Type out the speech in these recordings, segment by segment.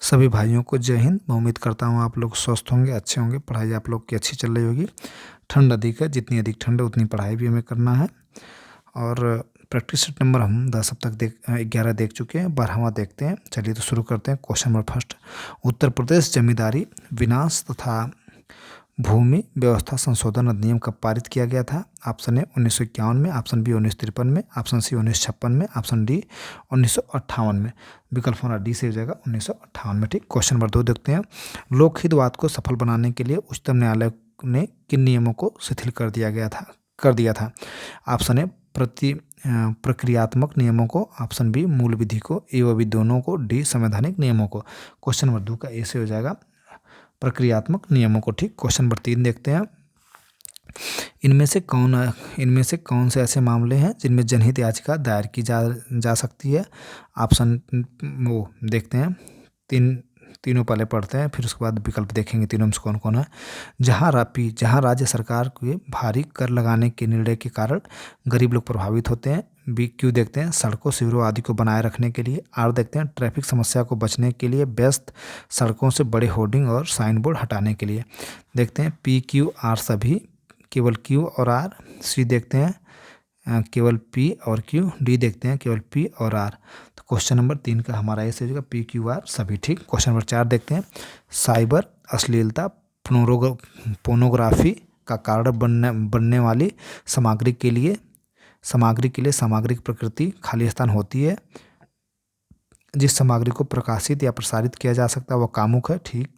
सभी भाइयों को जय हिंद। मैं उम्मीद करता हूँ आप लोग स्वस्थ होंगे, अच्छे होंगे, पढ़ाई आप लोग की अच्छी चल रही होगी। ठंड अधिक है, जितनी अधिक ठंड है उतनी पढ़ाई भी हमें करना है। और प्रैक्टिस सेट नंबर हम 10 अब तक 11 देख चुके हैं, 12वां देखते हैं। चलिए तो शुरू करते हैं। Question number first, Uttar Pradesh जमींदारी विनाश तथा भूमि व्यवस्था संशोधन अधिनियम कब पारित किया गया था? ऑप्शन ए 1951 में, ऑप्शन बी 1953 में, ऑप्शन सी 1956 में, ऑप्शन डी 1958 में। विकल्प हमारा डी से हो जाएगा 1958 में। ठीक, क्वेश्चन नंबर 2 देखते हैं। लोकहितवाद को सफल बनाने के लिए उच्चतम न्यायालय ने किन नियमों को शिथिल कर दिया था? ऑप्शन ए प्रक्रियात्मक नियमों को, ऑप्शन बी मूल विधि को, ए व बी दोनों को, डी संवैधानिक नियमों को। क्वेश्चन नंबर 2 का ए से हो जाएगा प्रक्रियात्मक नियमों को। ठीक, क्वेश्चन नंबर 3 देखते हैं। इनमें से कौन से ऐसे मामले हैं जिनमें जनहित याचिका दायर की जा सकती है? ऑप्शन वो देखते हैं। तीनों पहले पढ़ते हैं, फिर उसके बाद विकल्प देखेंगे तीनों में से कौन कौन है। जहाँ राज्य सरकार के भारी कर लगाने के निर्णय के कारण गरीब लोग प्रभावित होते हैं। बी क्यों देखते हैं, सड़कों शिविरों आदि को बनाए रखने के लिए। आर देखते हैं, ट्रैफिक समस्या को बचने के लिए व्यस्त सड़कों से बड़े होर्डिंग और साइन बोर्ड हटाने के लिए। देखते हैं पी क्यू आर सभी, केवल क्यू और आर। सी देखते हैं केवल पी और क्यू। डी देखते हैं केवल पी और आर। तो क्वेश्चन नंबर 3 का हमारा ऐसे हो जाएगा पी क्यू आर सभी। ठीक, क्वेश्चन नंबर 4 देखते हैं। साइबर अश्लीलता पोर्नोग्राफी का कारण बनने वाली सामग्री के लिए सामग्रिक प्रकृति खाली स्थान होती है। जिस सामग्री को प्रकाशित या प्रसारित किया जा सकता है वह कामुक है। ठीक,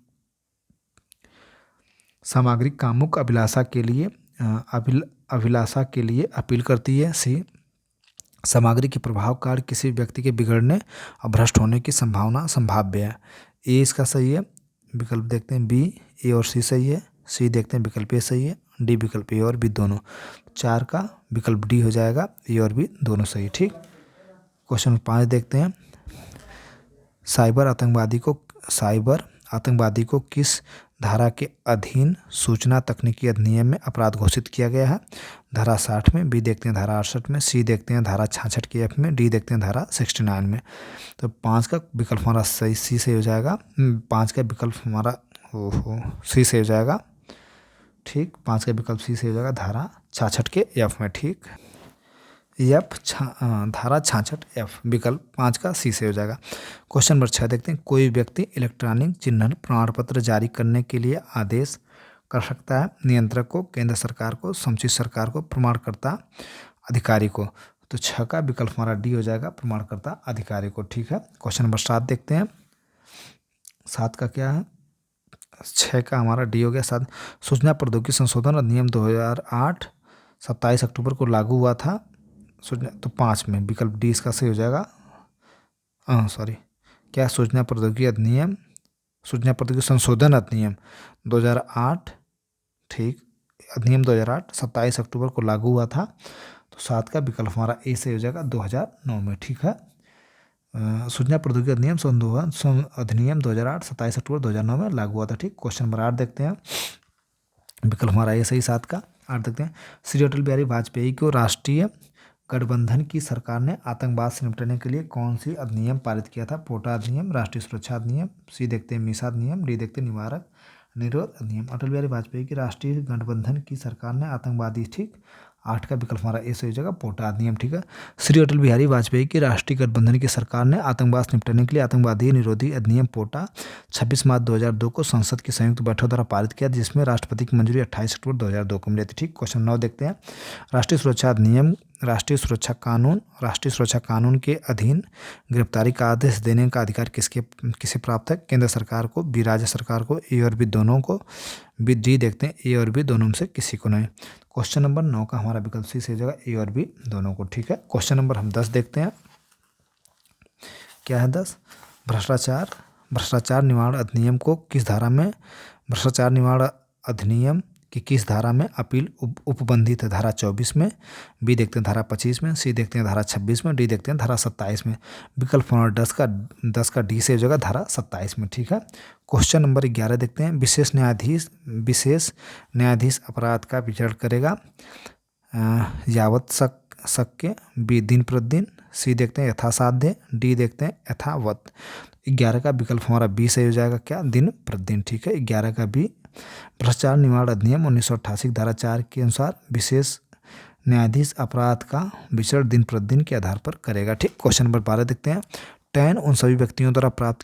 सामग्री कामुक अभिलाषा के लिए अपील करती है। सी सामग्री के प्रभाव कारण किसी व्यक्ति के बिगड़ने और भ्रष्ट होने की संभावना संभाव्य है। ए इसका सही है। विकल्प देखते हैं बी, ए और सी सही है। सी देखते हैं विकल्प ए सही है। डी विकल्प ए और बी दोनों। 4 का विकल्प डी हो जाएगा, ए और बी दोनों सही। ठीक, क्वेश्चन 5 देखते हैं। साइबर आतंकवादी को किस धारा के अधीन सूचना तकनीकी अधिनियम में अपराध घोषित किया गया है? धारा 60 में, बी देखते हैं धारा 68 में, सी देखते हैं धारा 66 के एफ में, डी देखते हैं धारा 69 में। तो 5 का विकल्प हमारा सही सी से हो जाएगा। 5 का विकल्प हमारा सी से हो जाएगा। ठीक, 5 का विकल्प सी से हो जाएगा धारा 66 के एफ में। ठीक, धारा 66 एफ, विकल्प 5 का सी से हो जाएगा। क्वेश्चन नंबर 6 देखते हैं। कोई व्यक्ति इलेक्ट्रॉनिक चिन्हन प्रमाण पत्र जारी करने के लिए आदेश कर सकता है नियंत्रक को, केंद्र सरकार को, समुचित सरकार को, प्रमाणकर्ता अधिकारी को। तो 6 का विकल्प हमारा डी हो जाएगा, प्रमाणकर्ता अधिकारी को। ठीक है, क्वेश्चन नंबर 7 देखते हैं। 7 का क्या है? 6 का हमारा डी हो गया। 7, सूचना प्रौद्योगिकी संशोधन अधिनियम 2008 27 अक्टूबर को लागू हुआ था। तो 5 में विकल्प डी इसका सही हो जाएगा। सूचना प्रौद्योगिकी संशोधन अधिनियम 2008। ठीक, अधिनियम 2008 27 अक्टूबर को लागू हुआ था। तो 7 का विकल्प हमारा ए से हो जाएगा 2009 में। ठीक है, सूचना प्रौद्योगिकी अधिनियम 2008 27 अक्टूबर 2009 में लागू हुआ था। ठीक, क्वेश्चन नंबर 8 देखते हैं। विकल्प हमारा ए सही 7 का। 8 देखते हैं। श्री अटल बिहारी वाजपेयी को राष्ट्रीय गठबंधन की सरकार ने आतंकवाद से निपटने के लिए कौन सी अधिनियम पारित किया था? पोटा अधिनियम, राष्ट्रीय सुरक्षा अधिनियम, सी देखते हैं मीसा अधिनियम, डी देखते हैं निवारक निरोध अधिनियम। अटल बिहारी वाजपेयी की राष्ट्रीय गठबंधन की सरकार ने आतंकवादी। ठीक, 8 का विकल्प हमारा ए सही जगह पोटा अधिनियम। ठीक है, श्री अटल बिहारी वाजपेयी की राष्ट्रीय गठबंधन की सरकार ने आतंकवाद से निपटने के लिए आतंकवादी निरोधी अधिनियम पोटा 26 मार्च 2002 को संसद की संयुक्त बैठक द्वारा पारित किया, जिसमें राष्ट्रपति की मंजूरी 28 अक्टूबर 2002 को मिली थी। ठीक, क्वेश्चन 9 देखते हैं। राष्ट्रीय सुरक्षा कानून के अधीन गिरफ्तारी का आदेश देने का अधिकार किसे प्राप्त है? केंद्र सरकार को, बी राज्य सरकार को, ए और बी दोनों को, बी डी देखते हैं ए और बी दोनों में से किसी को नहीं। क्वेश्चन नंबर 9 का हमारा विकल्प सी से हो जाएगा ए और बी दोनों को। ठीक है, क्वेश्चन नंबर हम 10 देखते हैं। क्या है 10? भ्रष्टाचार निवारण अधिनियम को किस धारा में भ्रष्टाचार निवारण अधिनियम की किस धारा में अपील उपबंधित है? धारा 24 में, बी देखते हैं धारा 25 में, सी देखते हैं धारा 26 में, डी देखते हैं धारा 27 में। विकल्प हमारा 10 का डी से हो जाएगा धारा 27 में। ठीक है, क्वेश्चन नंबर 11 देखते हैं। विशेष न्यायाधीश अपराध का विचार करेगा यावत शक्य, बी दिन प्रतिदिन, सी देखते हैं यथासाध्य, डी देखते हैं यथावत। 11 का विकल्प हमारा बी सही हो जाएगा, क्या, दिन प्रतिदिन, ठीक है। 11 का बी। भ्रष्टाचार निवारण अधिनियम 1988 धारा 4 के अनुसार विशेष न्यायाधीश अपराध का विचारण दिन प्रतिदिन के आधार पर करेगा, ठीक। क्वेश्चन नंबर 12 देखते हैं। टैन उन सभी व्यक्तियों द्वारा प्राप्त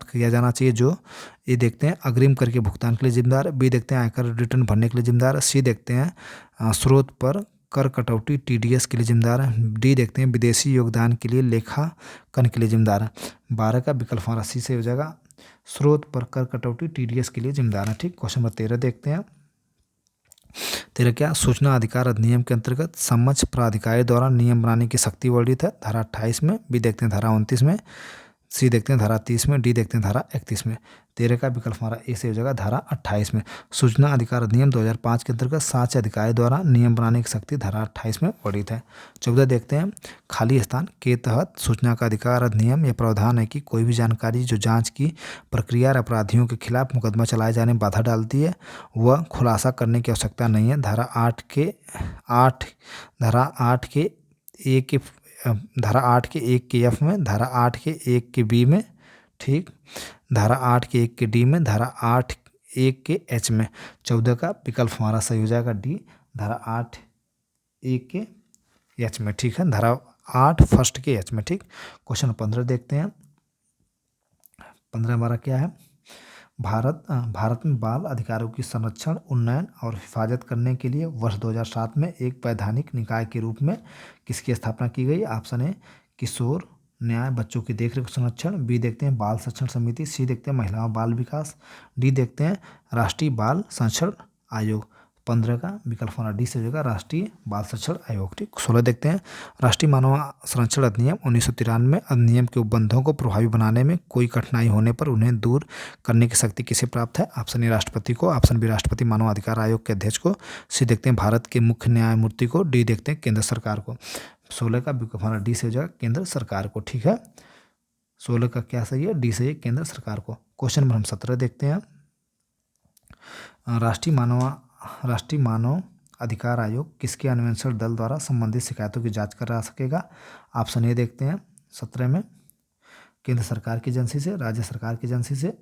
किया जाना चाहिए जो, ये देखते हैं, अग्रिम कर के भुगतान के लिए जिम्मेदार है। बी देखते हैं आयकर रिटर्न भरने के लिए जिम्मेदार है। सी देखते हैं स्रोत पर कर कटौती टीडीएस के लिए जिम्मेदार है। डी देखते हैं विदेशी योगदान के लिए लेखांकन के लिए जिम्मेदार है। 12 का विकल्प हमारा सी से हो जाएगा, स्रोत पर कर कटौती टीडीएस के लिए जिम्मेदार है, ठीक। क्वेश्चन नंबर 13 देखते हैं। 13 क्या, सूचना अधिकार अधिनियम के अंतर्गत समक्ष प्राधिकारी द्वारा नियम बनाने की शक्ति वर्णित है, धारा 28 में। बी देखते हैं धारा 29 में। सी देखते हैं धारा 30 में। डी देखते हैं धारा 31 में। 13 का विकल्प हमारा ए से हो जाएगा, धारा 28 में। सूचना अधिकार अधिनियम 2005 के अंतर्गत साक्ष्य अधिकारी द्वारा नियम बनाने की शक्ति धारा 28 में वर्णित है। 14 देखते हैं। खाली स्थान के तहत सूचना का अधिकार अधिनियम यह प्रावधान है कि कोई भी जानकारी जो जांच की प्रक्रिया और अपराधियों के खिलाफ मुकदमा चलाए जाने में बाधा डालती है वह खुलासा करने की आवश्यकता नहीं है। धारा 8 के 1 के एफ में, धारा 8 के 1 के बी में, ठीक। धारा 8 के 1 के डी में, धारा 8 1 के एच में। 14 का विकल्प हमारा सही हो जाएगा डी, धारा 8 1 के एच में, ठीक है। धारा 8 फर्स्ट के एच में, ठीक। क्वेश्चन 15 देखते हैं। 15 हमारा क्या है, भारत में बाल अधिकारों की संरक्षण, उन्नयन और हिफाजत करने के लिए वर्ष 2007 में एक वैधानिक निकाय के रूप में किसकी स्थापना की गई। ऑप्शन ए किशोर न्याय बच्चों की देखरेख संरक्षण। बी देखते हैं बाल संरक्षण समिति। सी देखते हैं महिला और बाल विकास। डी देखते हैं राष्ट्रीय बाल संरक्षण आयोग। 15 का विकल्प हमारा डी से हो जाएगा, राष्ट्रीय बाल संरक्षण आयोग, ठीक। 16 देखते हैं। राष्ट्रीय मानव संरक्षण अधिनियम 1993 अधिनियम के उपबंधों को प्रभावी बनाने में कोई कठिनाई होने पर उन्हें दूर करने की शक्ति किसे प्राप्त है। ऑप्शन ए राष्ट्रपति को। ऑप्शन बी राष्ट्रपति मानव अधिकार आयोग के अध्यक्ष को। सी देखते हैं भारत के मुख्य न्यायमूर्ति को। डी देखते हैं केंद्र सरकार को। 16 का विकल्प हमारा डी से हो जाएगा, केंद्र सरकार को, ठीक है। 16 का क्या सही है, डी सही है, केंद्र सरकार को। क्वेश्चन नंबर हम 17 देखते हैं। राष्ट्रीय मानव अधिकार आयोग किसके अन्वेषण दल द्वारा संबंधित शिकायतों की जांच करा सकेगा। ऑप्शन ए देखते हैं 17 में केंद्र सरकार की एजेंसी से, राज्य सरकार की एजेंसी से,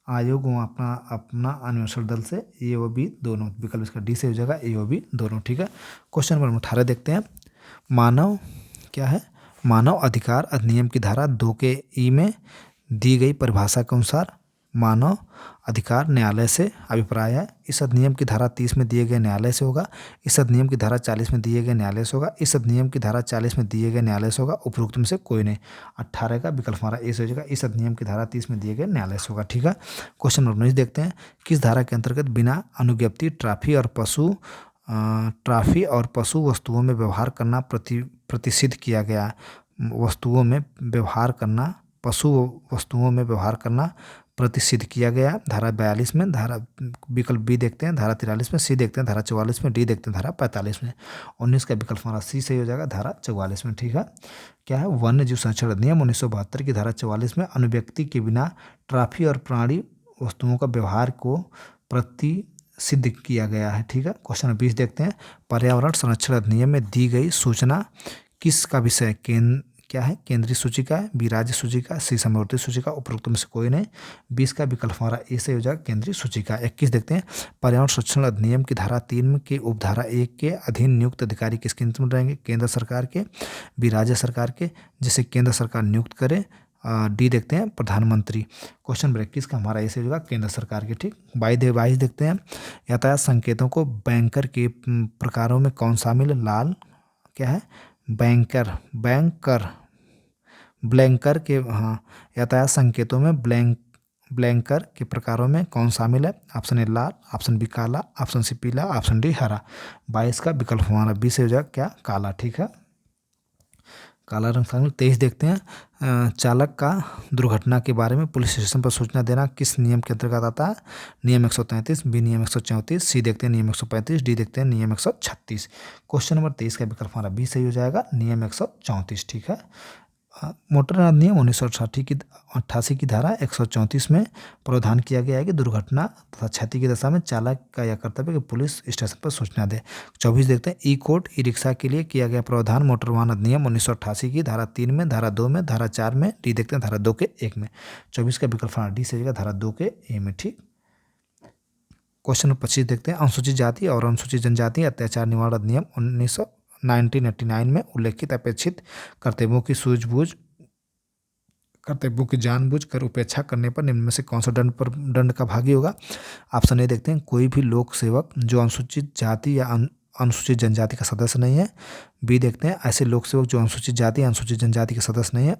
आयोग अपना अन्वेषण दल से, ए और बी दोनों। विकल्प इसका डी से हो जाएगा, ए और बी दोनों, ठीक है। क्वेश्चन नंबर 18 देखते हैं। मानव अधिकार अधिनियम की धारा 2 के ई में दी गई परिभाषा के अनुसार मानव अधिकार न्यायालय से अभिप्राय है। इस अधिनियम की धारा 30 में दिए गए न्यायालय से होगा। इस अधिनियम की धारा 40 में दिए गए न्यायालय से होगा। इस अधिनियम की धारा 40 में दिए गए न्यायालय से होगा। उपरोक्त में से कोई नहीं। 18 का विकल्प हमारा ए से हो जाएगा, इस अधिनियम की धारा 30 में दिए गए न्यायालय से होगा, ठीक है। क्वेश्चन नंबर 19 देखते हैं। किस धारा के अंतर्गत बिना अनुज्ञप्ति ट्रॉफी और पशु वस्तुओं में व्यवहार करना प्रतिषिद्ध किया गया। पशु वस्तुओं में व्यवहार करना प्रतिषिद्ध किया गया। धारा 42 में। धारा विकल्प बी देखते हैं, धारा 43 में। सी देखते हैं धारा 44 में। डी देखते हैं धारा 45 में। 19 का विकल्प हमारा सी सही हो जाएगा, धारा 44 में, ठीक है। क्या है, वन्य जीव संरक्षण अधिनियम 1972 की धारा 44 में अनुव्यक्ति के बिना ट्रॉफी और प्राणी वस्तुओं का व्यवहार को प्रतिषिद्ध किया गया है, ठीक है। क्वेश्चन 20 देखते हैं। पर्यावरण संरक्षण अधिनियम में दी गई सूचना किसका विषय क्या है, केंद्रीय सूचिका है, बी राज्य सूचिका, सी समवर्ती सूचिका। उपरोक्त में से कोई नहीं। 20 का विकल्प हमारा ए से हो जाएगा, केंद्रीय सूचिका। 21 देखते हैं। पर्यावरण संरक्षण अधिनियम की धारा 3 के उपधारा 1 के अधीन नियुक्त अधिकारी किसके नियंत्रण में रहेंगे, केंद्र सरकार के, बी राज्य सरकार के, जिसे केंद्र सरकार नियुक्त करे। डी देखते हैं प्रधानमंत्री। क्वेश्चन नंबर 21 का हमारा ए से हो जाएगा, केंद्र सरकार के, ठीक। 22 देखते हैं। यातायात संकेतों को बैंकर के प्रकारों में कौन शामिल है। लाल क्या है, ब्लैंकर के, हाँ, यातायात संकेतों में ब्लैंकर के प्रकारों में कौन शामिल है। ऑप्शन ए लाल, ऑप्शन बी काला, ऑप्शन सी पीला, ऑप्शन डी हरा। 22 का विकल्प हमारा बी से हो जाएगा, क्या, काला, ठीक है, काला रंग शामिल। 23 देखते हैं। चालक का दुर्घटना के बारे में पुलिस स्टेशन पर सूचना देना किस नियम के अंतर्गत आता है। नियम 133, बी नियम 134, सी देखते हैं नियम 135, डी देखते हैं नियम 136। क्वेश्चन नंबर 23 का विकल्प हमारा बी सही हो जाएगा, नियम 134, ठीक है। मोटर अधिनियम 1988 की धारा 134 में प्रावधान किया गया है कि दुर्घटना तथा क्षति की दशा में चालक का यह कर्तव्य कि पुलिस स्टेशन पर सूचना दे। 24 देखते हैं, ई कोड ई रिक्शा के लिए किया गया प्रावधान मोटर वाहन अधिनियम 1988 की धारा 3 में, धारा 2 में, धारा 4 में, डी देखते हैं धारा 2 के 1 में। 24 का विकल्प डी से जाएगा धारा 2 के ए में। ठीक, क्वेश्चन नंबर 25 देखते हैं, अनुसूचित जाति और अनुसूचित जनजाति अत्याचार निवारण अधिनियम 1989 में उल्लेखित अपेक्षित कर्तव्यों की जानबूझकर उपेक्षा करने पर निम्न में से कौन सा दंड का भागी होगा। ऑप्शन ए देखते हैं, कोई भी लोक सेवक जो अनुसूचित जाति या अनुसूचित जनजाति का सदस्य नहीं है। बी देखते हैं, ऐसे लोक सेवक जो अनुसूचित जाति या अनुसूचित जनजाति के सदस्य नहीं है।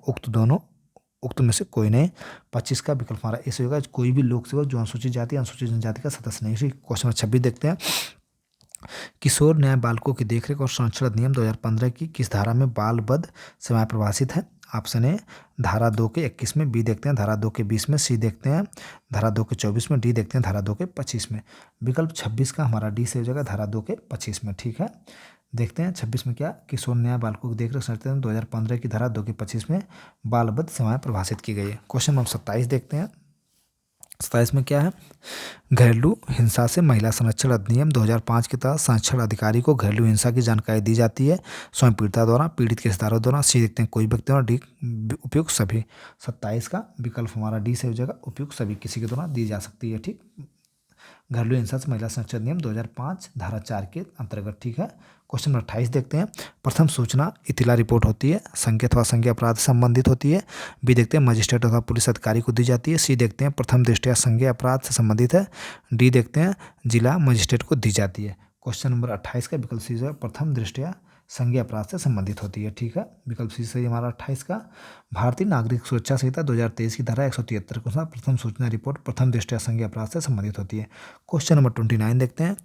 उक्त में से कोई नहीं। 25 का विकल्प हमारा ऐसे होगा, कोई भी लोक सेवक जो अनुसूचित जाति अनुसूचित जनजाति का सदस्य नहीं। क्वेश्चन नंबर 26 देखते हैं, किशोर न्याय बालकों की देखरेख और संरक्षण अधिनियम 2015 की किस धारा में बाल वध सेवाएं प्रभाषित है। ऑप्शन ए धारा 2 के 21 में, बी देखते हैं धारा 2 के 20 में, सी देखते हैं धारा 2 के 24 में, डी देखते हैं धारा 2 के 25 में। विकल्प 26 का हमारा डी से हो जाएगा धारा 2 के 25 में। ठीक है, देखते हैं 26 में क्या, किशोर न्याय बालकों की देखरेख संरक्षण 2015 की धारा 2 के 25 में बाल वध सेवाएं प्रभाषित की गई है। क्वेश्चन नंबर 27 देखते हैं, 27 में क्या है, घरेलू हिंसा से महिला संरक्षण अधिनियम 2005 के तहत संरक्षण अधिकारी को घरेलू हिंसा की जानकारी दी जाती है स्वयं पीड़िता द्वारा, पीड़ित के रिश्तेदारों द्वारा, सी देखते हैं कोई व्यक्ति द्वारा, डी उपयुक्त सभी। 27 का विकल्प हमारा डी से हो जाएगा उपयुक्त सभी, किसी के द्वारा दी जा सकती है। ठीक, घरेलू हिंसा से महिला संरक्षण अधिनियम 2005 धारा 4 के अंतर्गत। ठीक है, क्वेश्चन नंबर 28 देखते हैं, प्रथम सूचना इतिला रिपोर्ट होती है, संज्ञा अथवा संज्ञा अपराध से संबंधित होती है। बी देखते हैं मजिस्ट्रेट अथवा पुलिस अधिकारी को दी जाती है। सी देखते हैं प्रथम दृष्टया संज्ञा अपराध से संबंधित है। डी देखते हैं जिला मजिस्ट्रेट को दी जाती है। क्वेश्चन नंबर 28 का विकल्प सी है प्रथम दृष्टया संज्ञा अपराध से संबंधित होती है। ठीक है, विकल्प सी सही हमारा 28 का। भारतीय नागरिक सुरक्षा संहिता 2023 की धारा 173 के अनुसार प्रथम सूचना रिपोर्ट प्रथम दृष्टया संज्ञा अपराध से संबंधित होती है। क्वेश्चन नंबर 29 देखते हैं,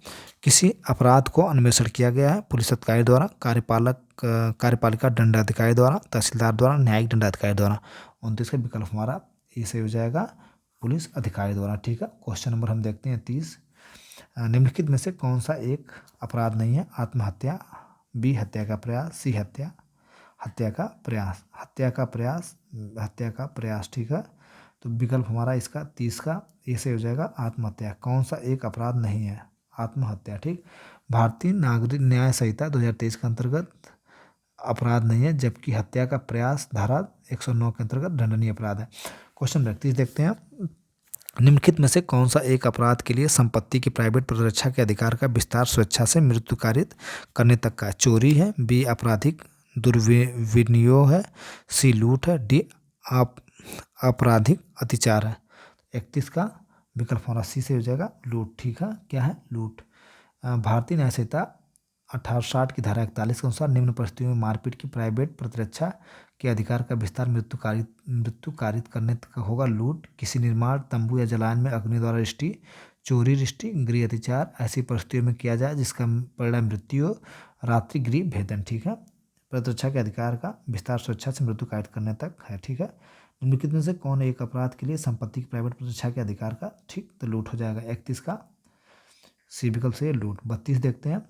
किसी अपराध को अन्वेषण किया गया है पुलिस अधिकारी द्वारा, कार्यपालिका दंडाधिकारी द्वारा, तहसीलदार द्वारा, न्यायिक दंडाधिकारी द्वारा। 29 का विकल्प हमारा ये सही हो जाएगा पुलिस अधिकारी द्वारा। ठीक है, क्वेश्चन नंबर हम देखते हैं 30, निम्नलिखित में से कौन सा एक अपराध नहीं है। आत्महत्या, बी हत्या का प्रयास, सी हत्या का प्रयास। ठीक है, तो विकल्प हमारा इसका 30 का ऐसे हो जाएगा आत्महत्या। कौन सा एक अपराध नहीं है, आत्महत्या। ठीक, भारतीय नागरिक न्याय संहिता 2023 के अंतर्गत अपराध नहीं है, जबकि हत्या का प्रयास धारा 109 के अंतर्गत दंडनीय अपराध है। क्वेश्चन 31 देखते हैं, निम्नलिखित में से कौन सा एक अपराध के लिए संपत्ति की प्राइवेट प्रतिरक्षा के अधिकार का विस्तार स्वेच्छा से मृत्यु कारित करने तक का है। चोरी है, बी आपराधिक दुर्विनियोग है, सी लूट है, डी आपराधिक अतिचार है। 31 का विकल्प हमारा सी से हो जाएगा लूट। ठीक है, क्या है लूट। भारतीय न्याय संहिता 1860 की धारा 41 के अनुसार निम्न परिस्थितियों में मारपीट की प्राइवेट प्रतिरक्षा के अधिकार का विस्तार मृत्यु कारित करने तक होगा। लूट, किसी निर्माण तंबू या जलायन में अग्नि द्वारा रिष्टि, चोरी रिष्टि, गृह अतिचार ऐसी परिस्थितियों में किया जाए जिसका परिणाम मृत्यु हो, रात्रि गृह भेदन। ठीक है, प्रतिरक्षा के अधिकार का विस्तार स्वेच्छा से मृत्यु कारित करने तक है। ठीक है, निम्नलिखित में से कौन एक अपराध के लिए संपत्ति की प्राइवेट प्रतिरक्षा के अधिकार का, ठीक तो लूट हो जाएगा। 31 का सी विकल्प से लूट। 32 देखते हैं,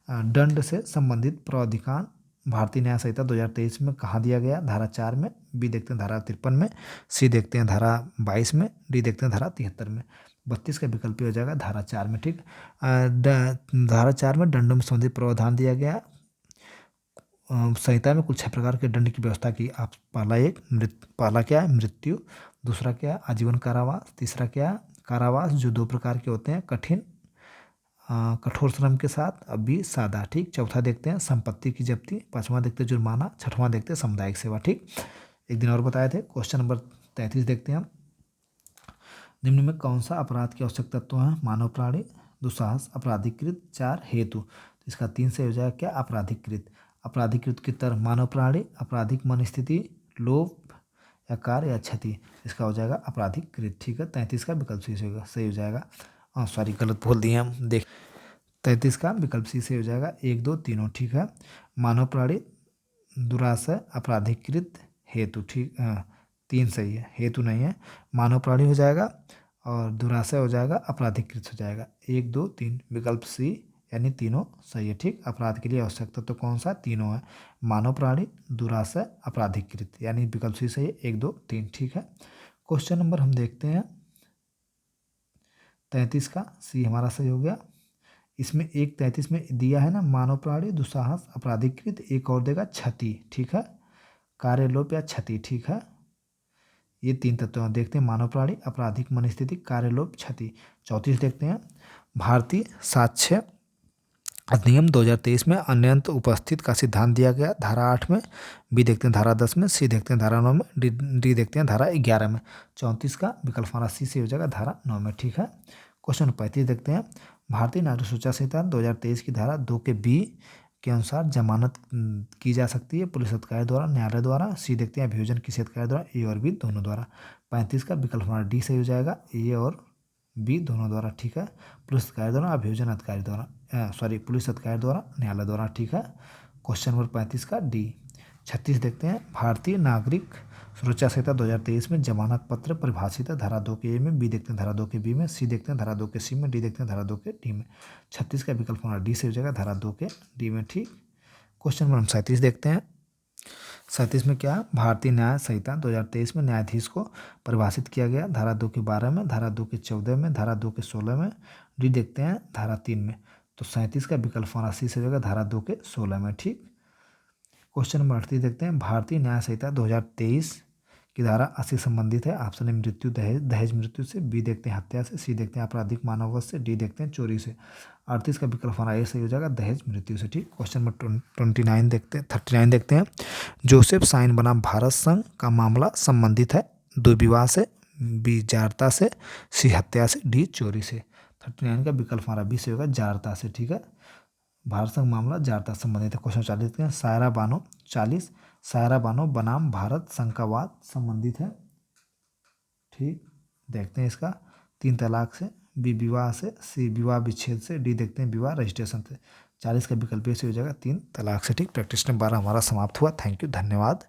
दंड से संबंधित प्रावधान भारतीय न्याय संहिता 2023 में कहाँ दिया गया, धारा 4 में, बी देखते हैं धारा 53 में, सी देखते हैं धारा 22 में, डी देखते हैं धारा 73 में। 32 का विकल्प हो जाएगा धारा 4 में। ठीक, धारा 4 में दंडों में संबंधित प्रावधान दिया गया। संहिता में कुल 6 प्रकार के दंड की व्यवस्था की। आप पहला क्या है मृत्यु, दूसरा क्या है आजीवन कारावास, तीसरा क्या है कारावास जो 2 प्रकार के होते हैं, कठोर श्रम के साथ, अभी सादा। ठीक, चौथा देखते हैं संपत्ति की जब्ती, पांचवा देखते हैं जुर्माना, छठवां देखते हैं सामुदायिक सेवा। ठीक, एक दिन और बताए थे। क्वेश्चन नंबर 33 देखते हैं, निम्न में कौन सा अपराध के आवश्यक तत्व है। मानव प्राणी, दुस्साहस, अपराधिकृत, 4 हेतु। तो इसका 3 से हो जाएगा क्या अपराधिकृत। अपराधिकृत की तरह मानव प्राणी, आपराधिक मन स्थिति, लोभ या कार्य या क्षति, इसका हो जाएगा अपराधिकृत। ठीक है, 33 का विकल्प सही हो जाएगा। सॉरी गलत बोल दिए हम, देख 33 का विकल्प सी से हो जाएगा 1, 2 तीनों। ठीक है, मानव प्राणी, दुराशय, अपराधिकृत, हेतु। ठीक, 3 सही है, हेतु नहीं है। मानव प्राणी हो जाएगा और दुराशय हो जाएगा, अपराधिकृत हो जाएगा। 1, 2, 3 विकल्प सी यानी तीनों सही है। ठीक, अपराध के लिए आवश्यक तत्व तो कौन सा? तीनों है। मानव प्राणी, दुराशय, अपराधीकृत, यानी विकल्प सी सही है, 1 2 3। ठीक है। क्वेश्चन नंबर हम देखते हैं 33 का, सी हमारा सही हो गया। इसमें एक 33 में दिया है ना, मानव प्राणी, दुस्साहस, अपराधीकृत, एक और देगा क्षति। ठीक है, कार्यलोप या क्षति। ठीक है, ये 3 तत्व हैं। देखते हैं मानव प्राणी, आपराधिक मनस्थिति, कार्यलोप, क्षति। 34 देखते हैं, भारतीय साक्ष्य अधिनियम 2023 में अन्यंत उपस्थित का सिद्धांत दिया गया, धारा 8 में। बी देखते हैं धारा 10 में, सी देखते हैं धारा 9 में, डी देखते हैं धारा 11 में। 34 का विकल्प हमारा सी से हो जाएगा, धारा 9 में। ठीक है। क्वेश्चन 35 देखते हैं, भारतीय नागरिक सूचना संहिता 2023 की धारा 2 के बी के अनुसार जमानत की जा सकती है पुलिस अधिकारी द्वारा, न्यायालय द्वारा। सी देखते हैं अभियोजन किसी अधिकारी द्वारा, ए और बी दोनों द्वारा। 35 का विकल्प हमारा डी सही हो जाएगा, ए और बी दोनों द्वारा। ठीक है, पुलिस अधिकारी द्वारा, अभियोजन अधिकारी द्वारा, पुलिस अधिकारी द्वारा, न्यायालय द्वारा। ठीक है, क्वेश्चन नंबर 35 का डी। 36 देखते हैं, भारतीय नागरिक सुरक्षा संहिता 2023 में जमानत पत्र परिभाषित है, धारा 2 के ए में। बी देखते हैं धारा 2 के बी में, सी देखते हैं धारा 2 के सी में, डी देखते हैं धारा 2 के डी में। 36 का विकल्प हमारा डी से हो जाएगा, धारा 2 के डी में। ठीक, क्वेश्चन नंबर हम 37 देखते हैं। 37 में क्या, भारतीय न्याय संहिता 2023 में न्यायाधीश को परिभाषित किया गया, धारा 2 के 12 में, धारा 2 के 14 में, धारा 2 के 16 में। डी देखते हैं धारा 3 में। तो 37 का विकल्प हमारा सी से होगा, धारा 2 के 16 में। ठीक, क्वेश्चन नंबर 38 देखते हैं, भारतीय न्याय संहिता 2023 की धारा 80 संबंधित है। ऑप्शन है मृत्यु, दहेज मृत्यु से। बी देखते हैं हत्या से। सी देखते हैं आपराधिक मानववध से। डी देखते हैं चोरी से। 38 का विकल्प हमारा ए सही हो जाएगा, दहेज मृत्यु से। ठीक, क्वेश्चन नंबर 39 देखते हैं, जोसेफ साइन बनाम भारत संघ का मामला संबंधित है, दो विवाह से, बी जारता से, सी हत्या से, डी चोरी से। 39 का विकल्प हमारा बी से होगा, जारता से। ठीक है, भारत संघ मामला जारता संबंधित है। क्वेश्चन 40 देखते हैं, सायरा बानो 40 सायरा बानो बनाम भारत संघ का वाद संबंधित है। ठीक, देखते हैं इसका 3 तलाक से, बी विवाह से, सी विवाह विच्छेद से, डी देखते हैं विवाह रजिस्ट्रेशन से। 40 का विकल्प से हो जाएगा 3 तलाक से। ठीक, प्रैक्टिस नंबर 12 हमारा समाप्त हुआ। थैंक यू, धन्यवाद।